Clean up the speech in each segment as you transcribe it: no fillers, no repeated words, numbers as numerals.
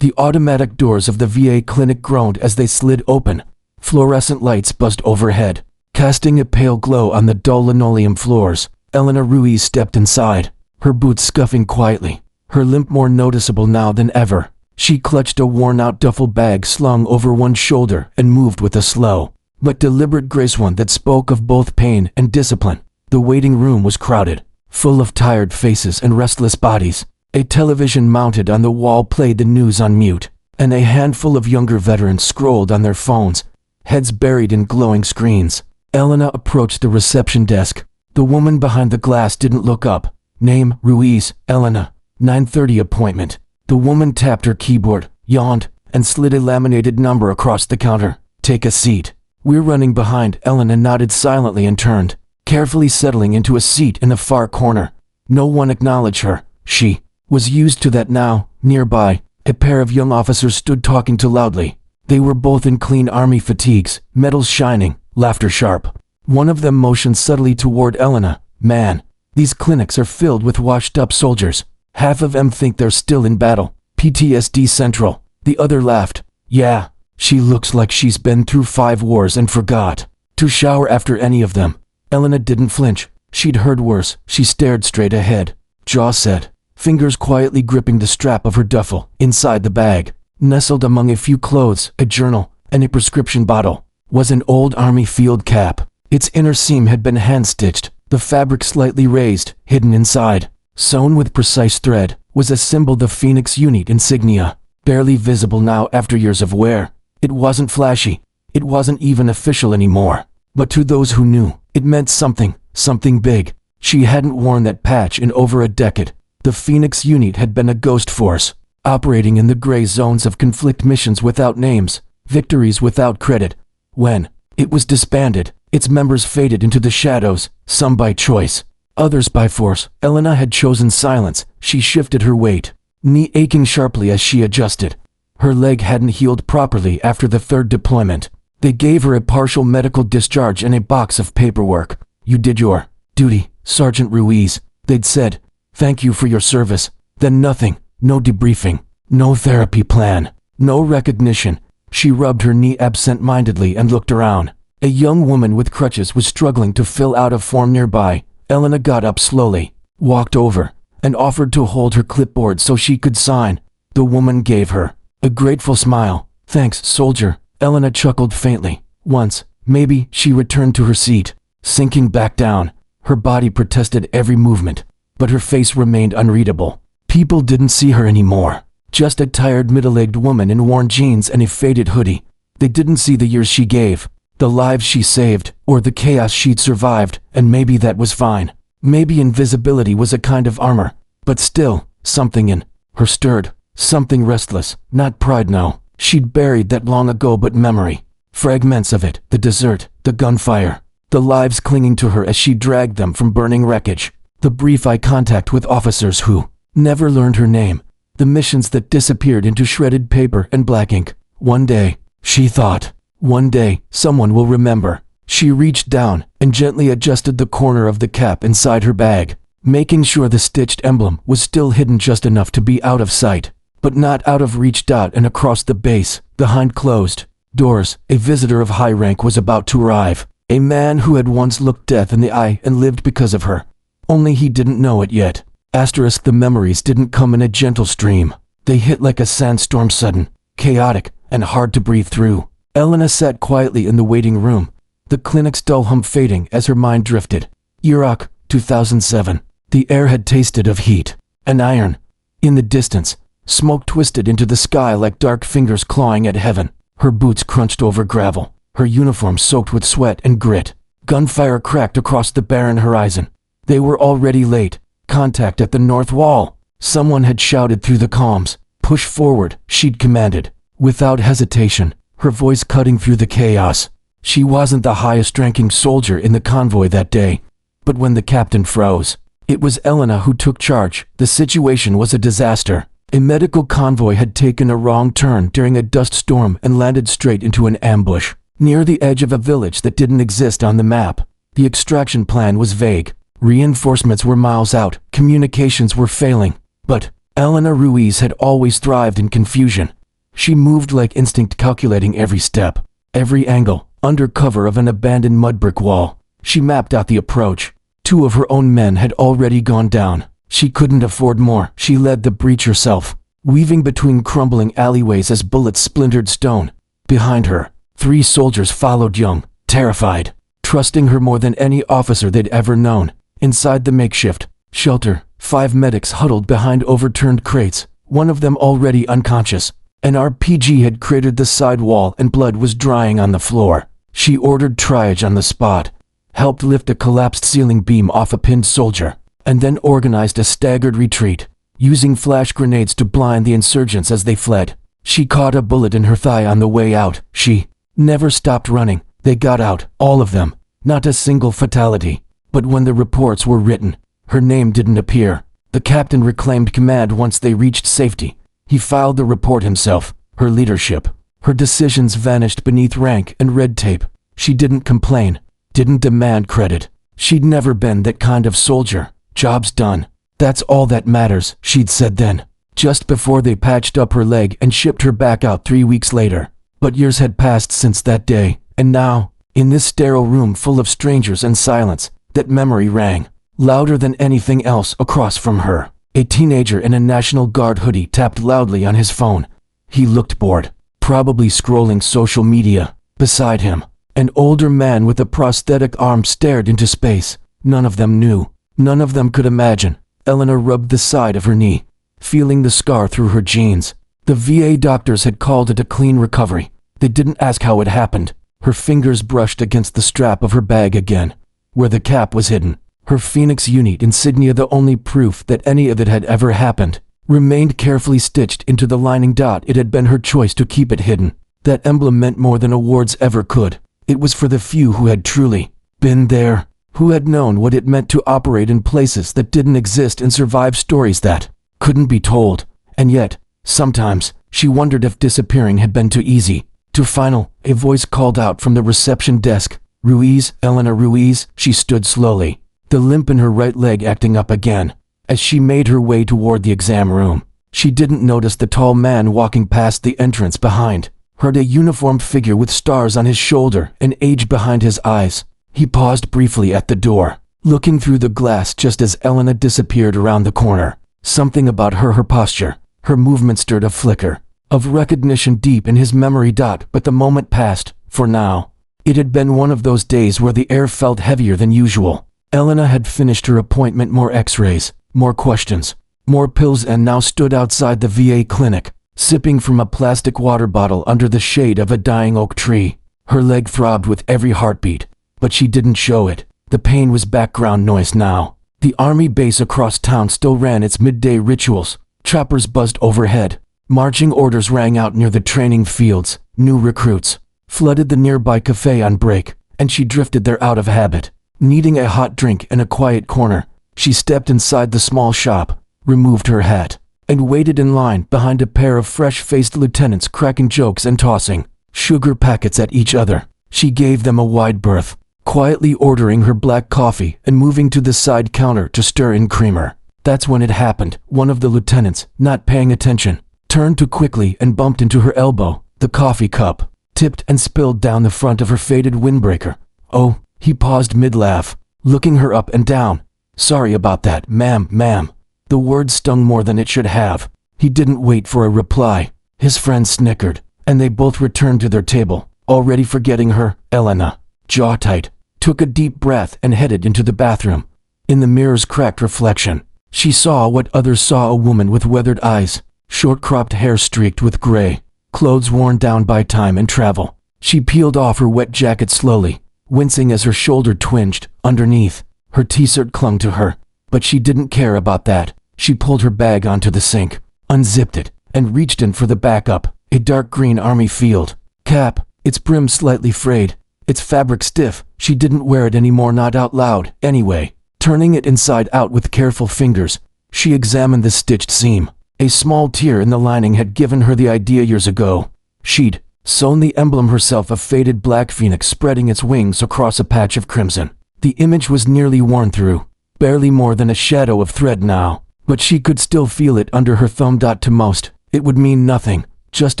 The automatic doors of the VA clinic groaned as they slid open. Fluorescent lights buzzed overhead, casting a pale glow on the dull linoleum floors. Elena Ruiz stepped inside, her boots scuffing quietly, her limp more noticeable now than ever. She clutched a worn-out duffel bag slung over one shoulder and moved with a slow but deliberate grace, one that spoke of both pain and discipline. The waiting room was crowded, full of tired faces and restless bodies. A television mounted on the wall played the news on mute, and a handful of younger veterans scrolled on their phones, heads buried in glowing screens. Elena approached the reception desk. The woman behind the glass didn't look up. Name, Ruiz, Elena, 9:30 appointment. The woman tapped her keyboard, yawned, and slid a laminated number across the counter. Take a seat. We're running behind. Elena nodded silently and turned, carefully settling into a seat in the far corner. No one acknowledged her. She was used to that now. Nearby, a pair of young officers stood talking too loudly. They were both in clean army fatigues, medals shining, laughter sharp. One of them motioned subtly toward Elena. Man, these clinics are filled with washed-up soldiers. Half of them think they're still in battle. PTSD Central. The other laughed. Yeah, she looks like she's been through 5 wars and forgot to shower after any of them. Elena didn't flinch. She'd heard worse. She stared straight ahead, jaw set, fingers quietly gripping the strap of her duffel. Inside the bag, nestled among a few clothes, a journal, and a prescription bottle, was an old army field cap. Its inner seam had been hand-stitched, the fabric slightly raised. Hidden inside, sewn with precise thread, was a symbol, the Phoenix Unit insignia, barely visible now after years of wear. It wasn't flashy. It wasn't even official anymore. But to those who knew, it meant something big. She hadn't worn that patch in over a decade. The Phoenix Unit had been a ghost force, operating in the gray zones of conflict, missions without names, victories without credit. When it was disbanded, its members faded into the shadows, some by choice, others by force. Elena had chosen silence. She shifted her weight, knee aching sharply as she adjusted. Her leg hadn't healed properly after the 3rd deployment. They gave her a partial medical discharge and a box of paperwork. You did your duty, Sergeant Ruiz, they'd said. Thank you for your service. Then nothing. No debriefing. No therapy plan. No recognition. She rubbed her knee absent-mindedly and looked around. A young woman with crutches was struggling to fill out a form nearby. Elena got up slowly, walked over, and offered to hold her clipboard so she could sign. The woman gave her a grateful smile. Thanks, soldier. Elena chuckled faintly. Once, maybe. She returned to her seat, sinking back down. Her body protested every movement, but her face remained unreadable. People didn't see her anymore. Just a tired middle-aged woman in worn jeans and a faded hoodie. They didn't see the years she gave, the lives she saved, or the chaos she'd survived, and maybe that was fine. Maybe invisibility was a kind of armor, but still, something in her stirred. Something restless, not pride, no. She'd buried that long ago, but memory. Fragments of it, the desert, the gunfire, the lives clinging to her as she dragged them from burning wreckage. The brief eye contact with officers who never learned her name. The missions that disappeared into shredded paper and black ink. One day, she thought, one day, someone will remember. She reached down and gently adjusted the corner of the cap inside her bag, making sure the stitched emblem was still hidden just enough to be out of sight, but not out of reach. And across the base, behind closed doors, a visitor of high rank was about to arrive. A man who had once looked death in the eye and lived because of her. Only he didn't know it yet. Asterisk, the memories didn't come in a gentle stream. They hit like a sandstorm, sudden, chaotic, and hard to breathe through. Elena sat quietly in the waiting room, the clinic's dull hum fading as her mind drifted. Iraq, 2007. The air had tasted of heat and iron. In the distance, smoke twisted into the sky like dark fingers clawing at heaven. Her boots crunched over gravel, her uniform soaked with sweat and grit. Gunfire cracked across the barren horizon. They were already late. Contact at the north wall. Someone had shouted through the comms. Push forward, she'd commanded, without hesitation, her voice cutting through the chaos. She wasn't the highest-ranking soldier in the convoy that day. But when the captain froze, it was Elena who took charge. The situation was a disaster. A medical convoy had taken a wrong turn during a dust storm and landed straight into an ambush, near the edge of a village that didn't exist on the map. The extraction plan was vague. Reinforcements were miles out, communications were failing. But Elena Ruiz had always thrived in confusion. She moved like instinct, calculating every step, every angle. Under cover of an abandoned mud brick wall, she mapped out the approach. 2 of her own men had already gone down. She couldn't afford more. She led the breach herself, weaving between crumbling alleyways as bullets splintered stone. Behind her, 3 soldiers followed, young, terrified, trusting her more than any officer they'd ever known. Inside the makeshift shelter, 5 medics huddled behind overturned crates, one of them already unconscious. An RPG had cratered the side wall and blood was drying on the floor. She ordered triage on the spot, helped lift a collapsed ceiling beam off a pinned soldier, and then organized a staggered retreat, using flash grenades to blind the insurgents as they fled. She caught a bullet in her thigh on the way out. She never stopped running. They got out, all of them. Not a single fatality. But when the reports were written, her name didn't appear. The captain reclaimed command once they reached safety. He filed the report himself. Her leadership, her decisions vanished beneath rank and red tape. She didn't complain, didn't demand credit. She'd never been that kind of soldier. Job's done. That's all that matters, she'd said then, just before they patched up her leg and shipped her back out 3 weeks later. But years had passed since that day, and now, in this sterile room full of strangers and silence, that memory rang, louder than anything else across from her. A teenager in a National Guard hoodie tapped loudly on his phone. He looked bored, probably scrolling social media. Beside him, an older man with a prosthetic arm stared into space. None of them knew. None of them could imagine. Elena rubbed the side of her knee, feeling the scar through her jeans. The VA doctors had called it a clean recovery. They didn't ask how it happened. Her fingers brushed against the strap of her bag again, where the cap was hidden. Her Phoenix Unit insignia, the only proof that any of it had ever happened, remained carefully stitched into the lining. It had been her choice to keep it hidden. That emblem meant more than awards ever could. It was for the few who had truly been there, who had known what it meant to operate in places that didn't exist and survive stories that couldn't be told. And yet, sometimes, she wondered if disappearing had been too easy, too final. A voice called out from the reception desk. Ruiz, Elena Ruiz. She stood slowly, the limp in her right leg acting up again. As she made her way toward the exam room, she didn't notice the tall man walking past the entrance behind her, a uniformed figure with stars on his shoulder and age behind his eyes. He paused briefly at the door, looking through the glass just as Elena disappeared around the corner. Something about her posture, her movement stirred a flicker of recognition deep in his memory. But the moment passed, for now. It had been one of those days where the air felt heavier than usual. Elena had finished her appointment, more x-rays, more questions, more pills, and now stood outside the VA clinic, sipping from a plastic water bottle under the shade of a dying oak tree. Her leg throbbed with every heartbeat, but she didn't show it. The pain was background noise now. The army base across town still ran its midday rituals. Choppers buzzed overhead. Marching orders rang out near the training fields. New recruits flooded the nearby cafe on break, and she drifted there out of habit. Needing a hot drink and a quiet corner, she stepped inside the small shop, removed her hat, and waited in line behind a pair of fresh-faced lieutenants cracking jokes and tossing sugar packets at each other. She gave them a wide berth, quietly ordering her black coffee and moving to the side counter to stir in creamer. That's when it happened. One of the lieutenants, not paying attention, turned too quickly and bumped into her elbow. The coffee cup tipped and spilled down the front of her faded windbreaker. Oh, he paused mid-laugh, looking her up and down. Sorry about that, ma'am. The word stung more than it should have. He didn't wait for a reply. His friend snickered, and they both returned to their table, already forgetting her. Elena, jaw tight, took a deep breath and headed into the bathroom. In the mirror's cracked reflection, she saw what others saw: a woman with weathered eyes, short-cropped hair streaked with gray, clothes worn down by time and travel. She peeled off her wet jacket slowly, wincing as her shoulder twinged. Underneath, her t-shirt clung to her, but she didn't care about that. She pulled her bag onto the sink, unzipped it, and reached in for the backup, a dark green army field cap, its brim slightly frayed, its fabric stiff. She didn't wear it anymore, not out loud, anyway. Turning it inside out with careful fingers, she examined the stitched seam. A small tear in the lining had given her the idea years ago. She'd sewn the emblem herself, a faded black phoenix spreading its wings across a patch of crimson. The image was nearly worn through, barely more than a shadow of thread now, but she could still feel it under her thumb. To most, it would mean nothing, just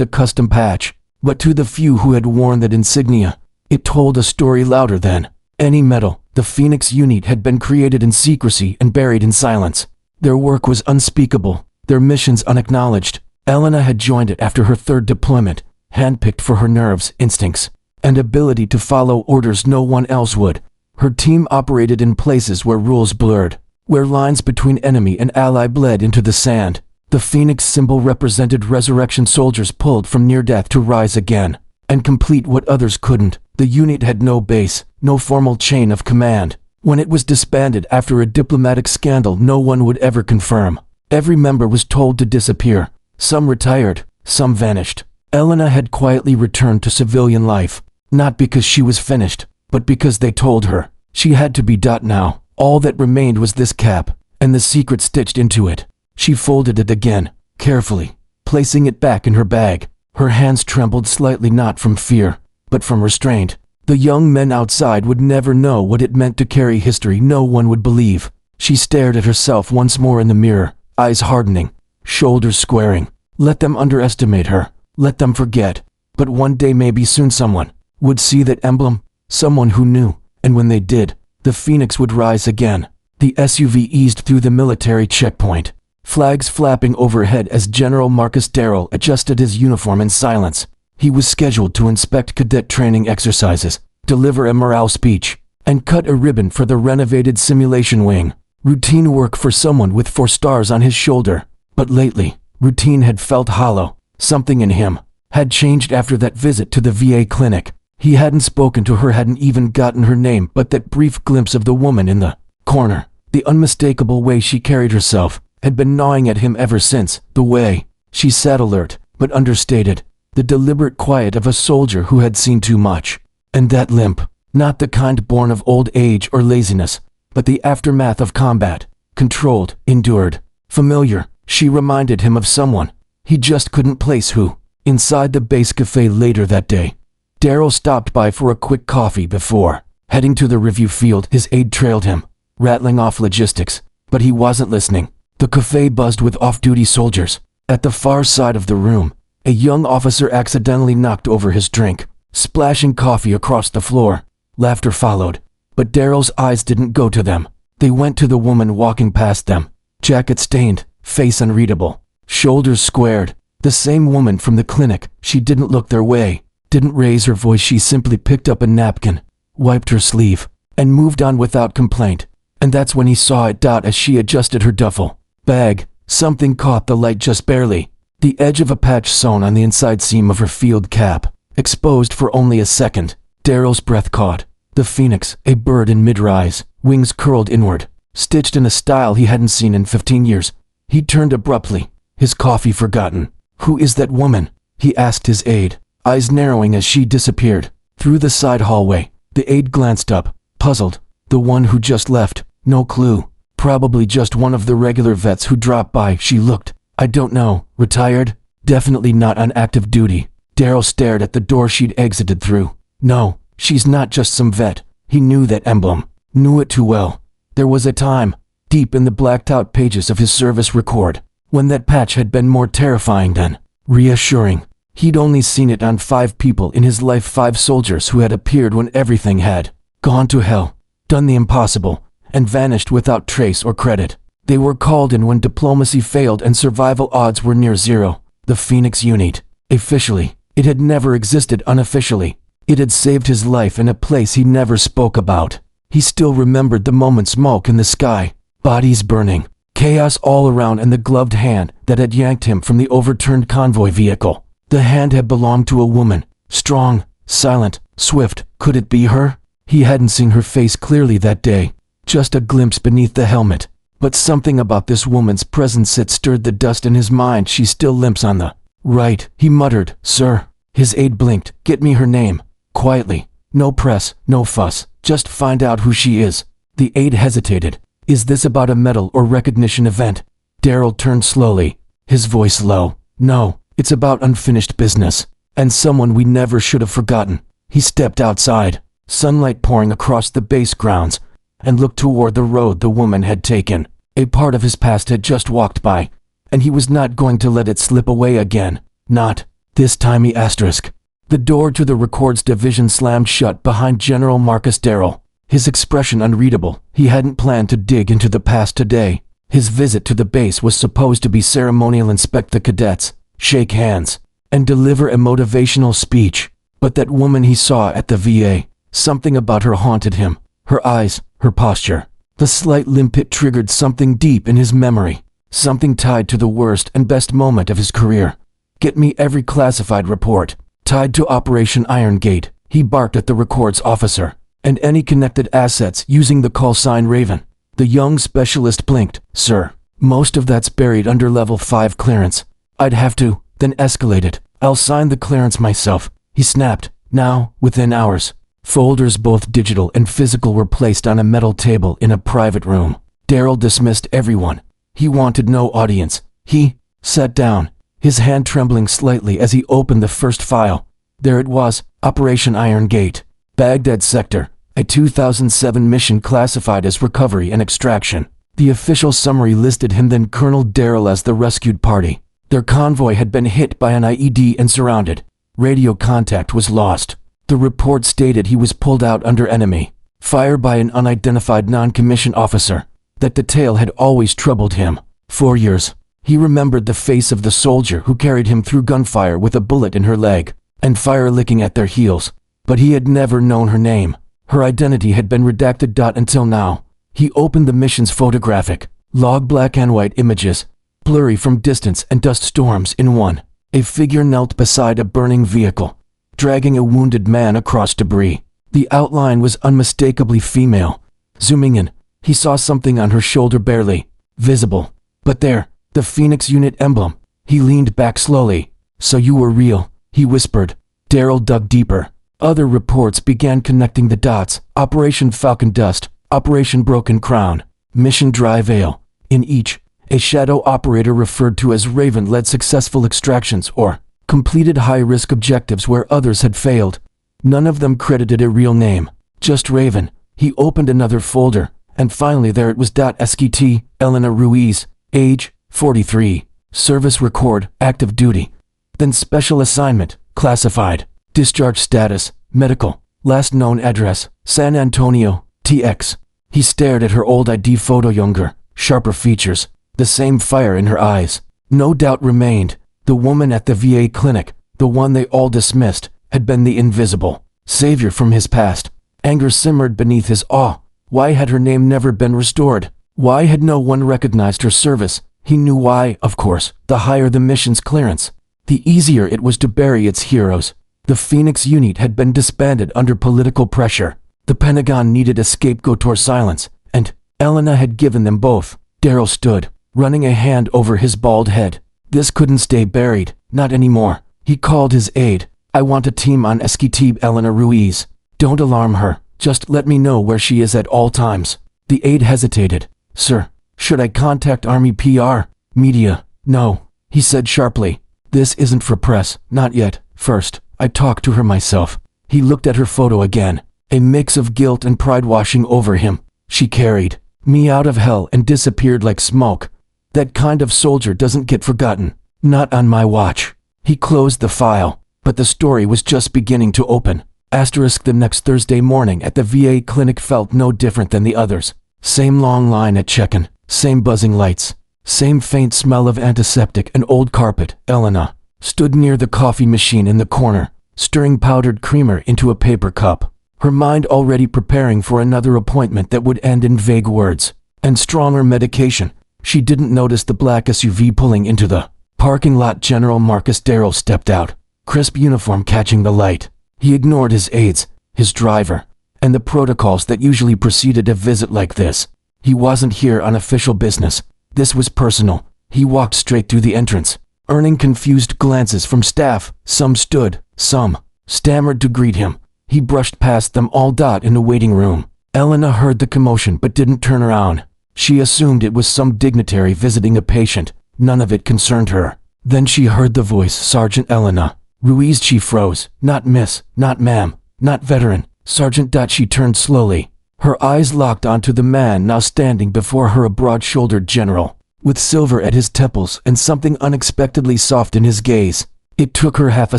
a custom patch. But to the few who had worn that insignia, it told a story louder than any medal. The Phoenix unit had been created in secrecy and buried in silence. Their work was unspeakable, their missions unacknowledged. Elena had joined it after her third deployment, handpicked for her nerves, instincts, and ability to follow orders no one else would. Her team operated in places where rules blurred, where lines between enemy and ally bled into the sand. The Phoenix symbol represented resurrection soldiers pulled from near death to rise again and complete what others couldn't. The unit had no base, no formal chain of command. When it was disbanded after a diplomatic scandal no one would ever confirm, every member was told to disappear. Some retired, some vanished. Elena had quietly returned to civilian life, not because she was finished, but because they told her she had to be. Now, all that remained was this cap, and the secret stitched into it. She folded it again, carefully, placing it back in her bag. Her hands trembled slightly, not from fear, but from restraint. The young men outside would never know what it meant to carry history no one would believe. She stared at herself once more in the mirror, eyes hardening, shoulders squaring. Let them underestimate her, let them forget. But one day, maybe soon, someone would see that emblem, someone who knew, and when they did, the Phoenix would rise again. The SUV eased through the military checkpoint, flags flapping overhead as General Marcus Darrell adjusted his uniform in silence. He was scheduled to inspect cadet training exercises, deliver a morale speech, and cut a ribbon for the renovated simulation wing. Routine work for someone with 4 stars on his shoulder. But lately, routine had felt hollow. Something in him had changed after that visit to the VA clinic. He hadn't spoken to her, hadn't even gotten her name, but that brief glimpse of the woman in the corner, the unmistakable way she carried herself, had been gnawing at him ever since. The way she sat, alert but understated, the deliberate quiet of a soldier who had seen too much. And that limp, not the kind born of old age or laziness, but the aftermath of combat, controlled, endured, familiar. She reminded him of someone he just couldn't place who. Inside the base cafe later that day, Darrell stopped by for a quick coffee before heading to the review field. His aide trailed him, rattling off logistics, but he wasn't listening. The cafe buzzed with off-duty soldiers. At the far side of the room, a young officer accidentally knocked over his drink, splashing coffee across the floor. Laughter followed, but Darrell's eyes didn't go to them. They went to the woman walking past them, jacket stained, face unreadable, shoulders squared. The same woman from the clinic. She didn't look their way, didn't raise her voice. She simply picked up a napkin, wiped her sleeve, and moved on without complaint. And that's when he saw it. As she adjusted her duffel bag, something caught the light just barely. The edge of a patch sewn on the inside seam of her field cap, exposed for only a second. Darrell's breath caught. The Phoenix, a bird in mid-rise, wings curled inward, stitched in a style he hadn't seen in 15 years. He turned abruptly, his coffee forgotten. "Who is that woman?" he asked his aide, eyes narrowing as she disappeared through the side hallway. The aide glanced up, puzzled. The one who just left. No clue. Probably just one of the regular vets who dropped by. She looked, "I don't know, retired? Definitely not on active duty." Darrell stared at the door she'd exited through. "No, she's not just some vet." He knew that emblem, knew it too well. There was a time, deep in the blacked-out pages of his service record, when that patch had been more terrifying than reassuring. He'd only seen it on 5 people in his life, 5 soldiers who had appeared when everything had gone to hell, done the impossible, and vanished without trace or credit. They were called in when diplomacy failed and survival odds were near zero. The Phoenix unit. Officially, it had never existed. Unofficially, it had saved his life in a place he never spoke about. He still remembered the moment, smoke in the sky, bodies burning, chaos all around, and the gloved hand that had yanked him from the overturned convoy vehicle. The hand had belonged to a woman, strong, silent, swift. Could it be her? He hadn't seen her face clearly that day, just a glimpse beneath the helmet. But something about this woman's presence had stirred the dust in his mind. "She still limps on the right," he muttered. "Sir." His aide blinked. "Get me her name." Quietly. "No press, no fuss. Just find out who she is." The aide hesitated. "Is this about a medal or recognition event?" Darrell turned slowly, his voice low. "No, it's about unfinished business, and someone we never should have forgotten." He stepped outside, sunlight pouring across the base grounds, and looked toward the road the woman had taken. A part of his past had just walked by, and he was not going to let it slip away again. Not this time. The door to the records division slammed shut behind General Marcus Darrell, his expression unreadable. He hadn't planned to dig into the past today. His visit to the base was supposed to be ceremonial, inspect the cadets, shake hands, and deliver a motivational speech. But that woman he saw at the VA, something about her haunted him. Her eyes, her posture, the slight limp. It triggered something deep in his memory, something tied to the worst and best moment of his career. Get me every classified report tied to Operation Iron Gate, he barked at the records officer, and any connected assets using the call sign Raven. The young specialist blinked. Sir, most of that's buried under level 5 clearance. I'd have to, then escalated. I'll sign the clearance myself, he snapped. Now, within hours, folders both digital and physical were placed on a metal table in a private room. Darrell dismissed everyone. He wanted no audience. He sat down, his hand trembling slightly as he opened the first file. There it was, Operation Iron Gate, Baghdad Sector, a 2007 mission classified as recovery and extraction. The official summary listed him then Colonel Darrell as the rescued party. Their convoy had been hit by an IED and surrounded. Radio contact was lost. The report stated he was pulled out under enemy fire by an unidentified non-commissioned officer. That detail had always troubled him. 4 years. He remembered the face of the soldier who carried him through gunfire with a bullet in her leg, and fire licking at their heels. But he had never known her name. Her identity had been redacted. Until now. He opened the mission's photographic log, black and white images, blurry from distance and dust storms. In one, a figure knelt beside a burning vehicle, dragging a wounded man across debris. The outline was unmistakably female. Zooming in, he saw something on her shoulder barely visible. But there, the Phoenix unit emblem. He leaned back slowly. So you were real, he whispered. Darrell dug deeper. Other reports began connecting the dots. Operation Falcon Dust, Operation Broken Crown, Mission Dry Veil. In each, a shadow operator referred to as Raven led successful extractions or completed high-risk objectives where others had failed. None of them credited a real name, just Raven. He opened another folder, and finally there it was. Skt, Elena Ruiz, age, 43, service record, active duty. Then special assignment, classified, discharge status, medical, last known address, San Antonio, TX. He stared at her old ID photo, younger, sharper features, the same fire in her eyes. No doubt remained. The woman at the VA clinic, the one they all dismissed, had been the invisible savior from his past. Anger simmered beneath his awe. Why had her name never been restored? Why had no one recognized her service? He knew why, of course. The higher the mission's clearance, the easier it was to bury its heroes. The Phoenix unit had been disbanded under political pressure. The Pentagon needed a scapegoat or silence, and Elena had given them both. Darrell stood, running a hand over his bald head. This couldn't stay buried, not anymore. He called his aide. I want a team on Skt, Elena Ruiz. Don't alarm her, just let me know where she is at all times. The aide hesitated. Sir, should I contact Army PR? Media? No, he said sharply. This isn't for press, not yet. First, I talk to her myself. He looked at her photo again, a mix of guilt and pride washing over him. She carried me out of hell and disappeared like smoke. That kind of soldier doesn't get forgotten. Not on my watch. He closed the file, but the story was just beginning to open. The next Thursday morning at the VA clinic felt no different than the others. Same long line at check-in, same buzzing lights, same faint smell of antiseptic and old carpet. Elena stood near the coffee machine in the corner, stirring powdered creamer into a paper cup, her mind already preparing for another appointment that would end in vague words and stronger medication. She didn't notice the black SUV pulling into the parking lot. General Marcus Darrell stepped out, crisp uniform catching the light. He ignored his aides, his driver, and the protocols that usually preceded a visit like this. He wasn't here on official business. This was personal. He walked straight through the entrance, earning confused glances from staff. Some stood, some stammered to greet him. He brushed past them all. In the waiting room, Elena heard the commotion but didn't turn around. She assumed it was some dignitary visiting a patient. None of it concerned her. Then she heard the voice, Sergeant Elena Ruiz. She froze. Not miss, not ma'am, not veteran, Sergeant. She turned slowly, Her eyes locked onto the man now standing before her, a broad-shouldered general, with silver at his temples and something unexpectedly soft in his gaze. It took her half a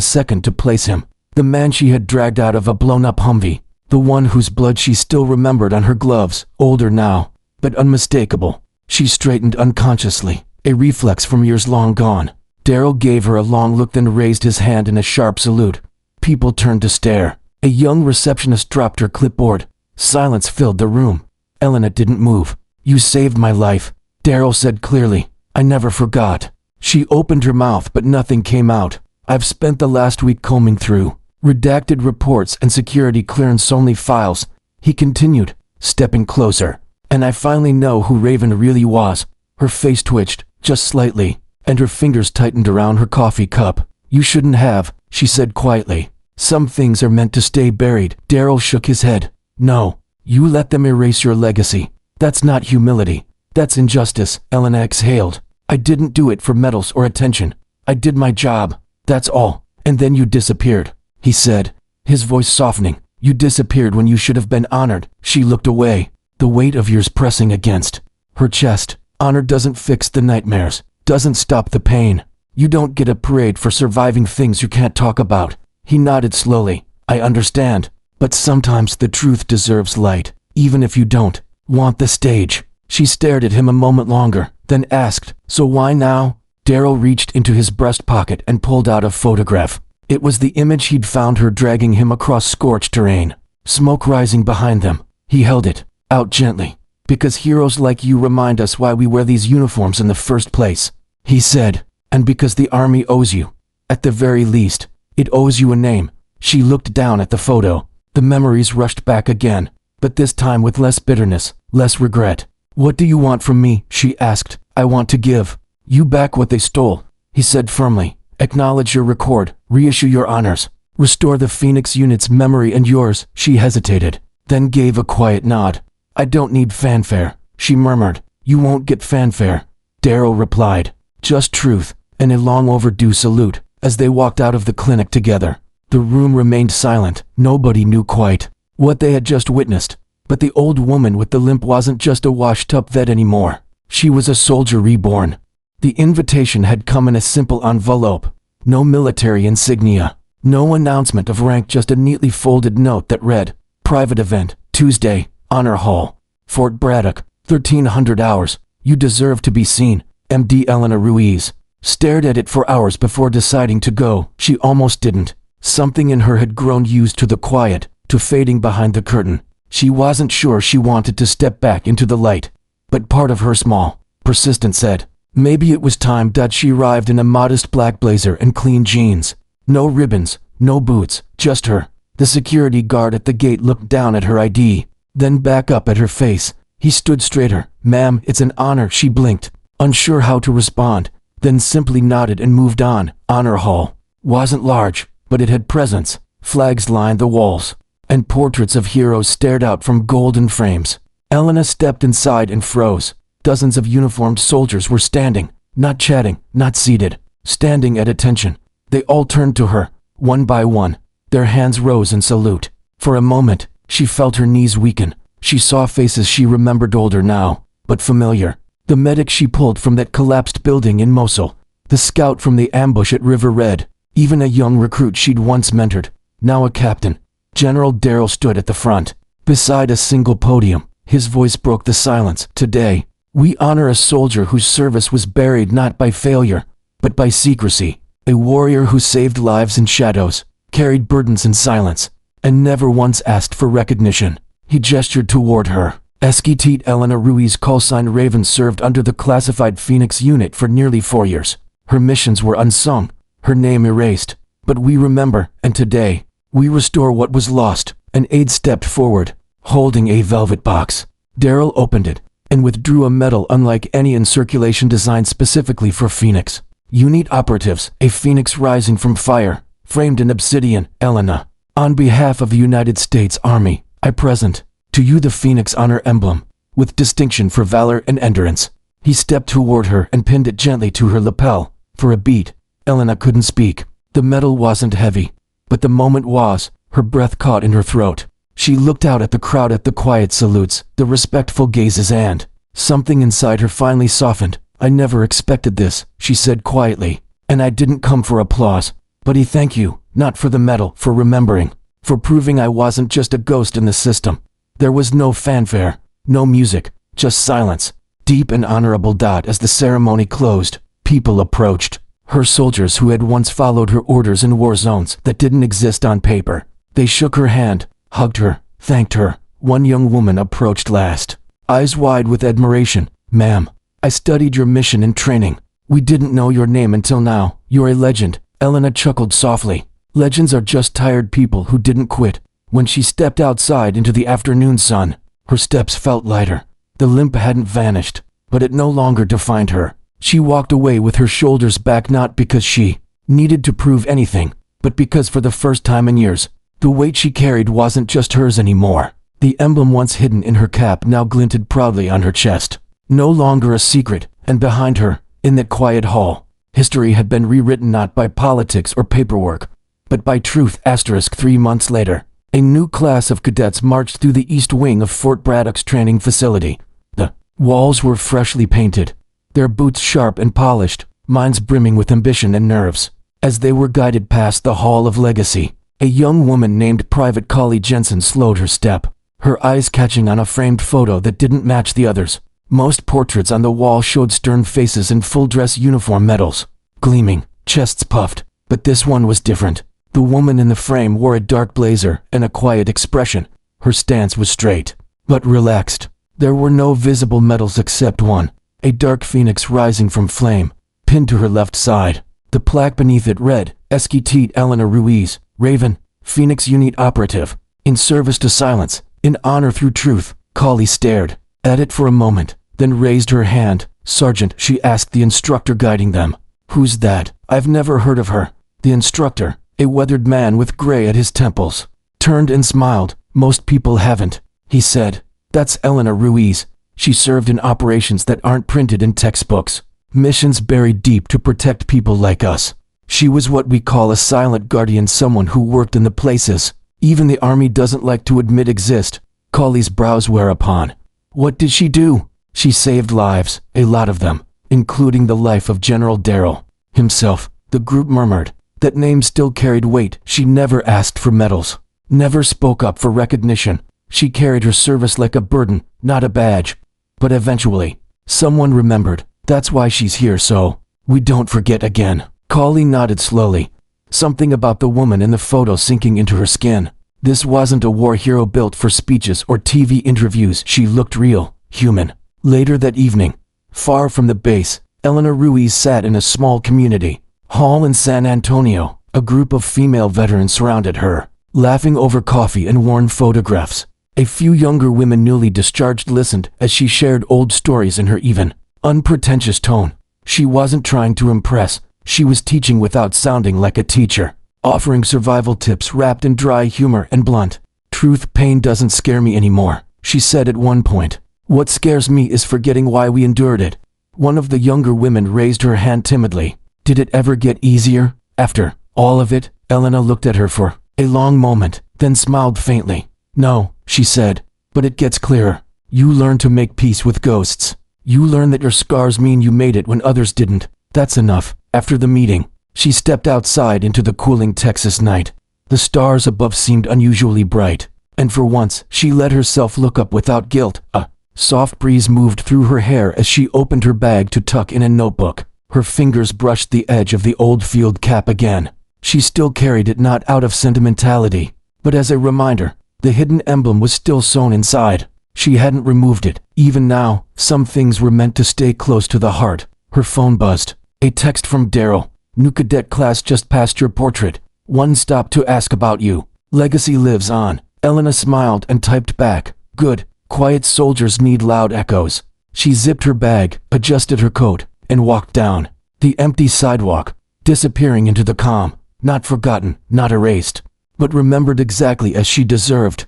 second to place him. The man she had dragged out of a blown-up Humvee, the one whose blood she still remembered on her gloves, older now, but unmistakable. She straightened unconsciously, a reflex from years long gone. Daryl gave her a long look, then raised his hand in a sharp salute. People turned to stare. A young receptionist dropped her clipboard. Silence filled the room. Elena didn't move. "You saved my life," Daryl said clearly. "I never forgot." She opened her mouth, but nothing came out. "I've spent the last week combing through redacted reports and security clearance-only files," he continued, stepping closer. "And I finally know who Raven really was." Her face twitched, just slightly, and her fingers tightened around her coffee cup. "You shouldn't have," she said quietly. "Some things are meant to stay buried." Daryl shook his head. "No, you let them erase your legacy. That's not humility. That's injustice," Elena exhaled. "I didn't do it for medals or attention. I did my job. That's all. And then you disappeared," he said, his voice softening. "You disappeared when you should have been honored." She looked away, the weight of years pressing against her chest. "Honor doesn't fix the nightmares, doesn't stop the pain. You don't get a parade for surviving things you can't talk about." He nodded slowly. "I understand. But sometimes the truth deserves light, even if you don't want the stage." She stared at him a moment longer, then asked, "So why now?" Daryl reached into his breast pocket and pulled out a photograph. It was the image he'd found her dragging him across scorched terrain, smoke rising behind them. He held it out gently. "Because heroes like you remind us why we wear these uniforms in the first place," he said. "And because the army owes you. At the very least, it owes you a name." She looked down at the photo. The memories rushed back again, but this time with less bitterness, less regret. "What do you want from me?" she asked. "I want to give you back what they stole," he said firmly. "Acknowledge your record, reissue your honors, restore the Phoenix unit's memory and yours." She hesitated, then gave a quiet nod. "I don't need fanfare," she murmured. "You won't get fanfare," Daryl replied. "Just truth," and a long overdue salute. As they walked out of the clinic together, the room remained silent. Nobody knew quite what they had just witnessed. But the old woman with the limp wasn't just a washed-up vet anymore. She was a soldier reborn. The invitation had come in a simple envelope. No military insignia, no announcement of rank, just a neatly folded note that read, "Private event, Tuesday, Honor Hall, Fort Braddock, 1300 hours. You deserve to be seen." MD Elena Ruiz stared at it for hours before deciding to go. She almost didn't. Something in her had grown used to the quiet, to fading behind the curtain. She wasn't sure she wanted to step back into the light, but part of her small, persistent said, maybe it was time. She arrived in a modest black blazer and clean jeans. No ribbons, no boots, just her. The security guard at the gate looked down at her ID, then back up at her face. He stood straighter. "Ma'am, it's an honor," she blinked, unsure how to respond, then simply nodded and moved on. Honor Hall wasn't large, but it had presence. Flags lined the walls, and portraits of heroes stared out from golden frames. Elena stepped inside and froze. Dozens of uniformed soldiers were standing, not chatting, not seated, standing at attention. They all turned to her, one by one. Their hands rose in salute. For a moment, she felt her knees weaken. She saw faces she remembered, older now, but familiar. The medic she pulled from that collapsed building in Mosul, the scout from the ambush at River Red, even a young recruit she'd once mentored, now a captain. General Daryl stood at the front, beside a single podium. His voice broke the silence. "Today, we honor a soldier whose service was buried not by failure, but by secrecy. A warrior who saved lives in shadows, carried burdens in silence, and never once asked for recognition." He gestured toward her. Esquitite Elena Ruiz, callsign Raven, served under the classified Phoenix unit for nearly 4 years. Her missions were unsung, her name erased. But we remember, and today, we restore what was lost. An aide stepped forward, holding a velvet box. Daryl opened it, and withdrew a medal unlike any in circulation, designed specifically for Phoenix unit operatives. A phoenix rising from fire, framed in obsidian. "Elena, on behalf of the United States Army, I present to you the Phoenix Honor Emblem, with distinction for valor and endurance." He stepped toward her and pinned it gently to her lapel. For a beat, Elena couldn't speak. The medal wasn't heavy, but the moment was. Her breath caught in her throat. She looked out at the crowd, at the quiet salutes, the respectful gazes, and something inside her finally softened. "I never expected this," she said quietly. "And I didn't come for applause. But thank you, not for the medal, for remembering, for proving I wasn't just a ghost in the system." There was no fanfare, no music, just silence, deep and honorable. As the ceremony closed, people approached. Her soldiers who had once followed her orders in war zones that didn't exist on paper. They shook her hand, hugged her, thanked her. One young woman approached last, eyes wide with admiration. "Ma'am, I studied your mission and training. We didn't know your name until now. You're a legend." Elena chuckled softly. Legends are just tired people who didn't quit. When she stepped outside into the afternoon sun, her steps felt lighter. The limp hadn't vanished, but it no longer defined her. She walked away with her shoulders back, not because she needed to prove anything, but because for the first time in years, the weight she carried wasn't just hers anymore. The emblem once hidden in her cap now glinted proudly on her chest. No longer a secret, and behind her, in that quiet hall, history had been rewritten not by politics or paperwork, but by truth. 3 months later, a new class of cadets marched through the east wing of Fort Braddock's training facility. The walls were freshly painted, their boots sharp and polished, minds brimming with ambition and nerves. As they were guided past the Hall of Legacy, a young woman named Private Collie Jensen slowed her step, her eyes catching on a framed photo that didn't match the others. Most portraits on the wall showed stern faces in full-dress uniform, medals gleaming, chests puffed, but this one was different. The woman in the frame wore a dark blazer and a quiet expression. Her stance was straight, but relaxed. There were no visible medals except one, a dark phoenix rising from flame, pinned to her left side. The plaque beneath it read, Esquitite Elena Ruiz, Raven, Phoenix Unit Operative, in service to silence, in honor through truth. Collie stared at it for a moment, then raised her hand. "Sergeant," she asked the instructor guiding them. "Who's that? I've never heard of her." The instructor, a weathered man with gray at his temples, turned and smiled. "Most people haven't," he said. "That's Elena Ruiz. She served in operations that aren't printed in textbooks. Missions buried deep to protect people like us. She was what we call a silent guardian, someone who worked in the places even the army doesn't like to admit exist." Collie's brows were upon. "What did she do?" "She saved lives, a lot of them, including the life of General Darrell himself," the group murmured. That name still carried weight. She never asked for medals, never spoke up for recognition. She carried her service like a burden, not a badge. But eventually, someone remembered. That's why she's here, so we don't forget again. Collie nodded slowly, something about the woman in the photo sinking into her skin. This wasn't a war hero built for speeches or TV interviews. She looked real, human. Later that evening, far from the base, Elena Ruiz sat in a small community hall in San Antonio. A group of female veterans surrounded her, laughing over coffee and worn photographs. A few younger women newly discharged listened as she shared old stories in her even, unpretentious tone. She wasn't trying to impress. She was teaching without sounding like a teacher, offering survival tips wrapped in dry humor and blunt truth. "Pain doesn't scare me anymore," she said at one point. "What scares me is forgetting why we endured it." One of the younger women raised her hand timidly. "Did it ever get easier after all of it?" Elena looked at her for a long moment, then smiled faintly. "No," she said, "but it gets clearer. You learn to make peace with ghosts. You learn that your scars mean you made it when others didn't. That's enough." After the meeting, she stepped outside into the cooling Texas night. The stars above seemed unusually bright, and for once she let herself look up without guilt. A soft breeze moved through her hair as she opened her bag to tuck in a notebook. Her fingers brushed the edge of the old field cap again. She still carried it, not out of sentimentality, but as a reminder. The hidden emblem was still sewn inside. She hadn't removed it. Even now, some things were meant to stay close to the heart. Her phone buzzed. A text from Darrell. "New cadet class just passed your portrait. One stop to ask about you. Legacy lives on." Elena smiled and typed back, "Good. Quiet soldiers need loud echoes." She zipped her bag, adjusted her coat, and walked down the empty sidewalk, disappearing into the calm. Not forgotten, not erased, but remembered exactly as she deserved.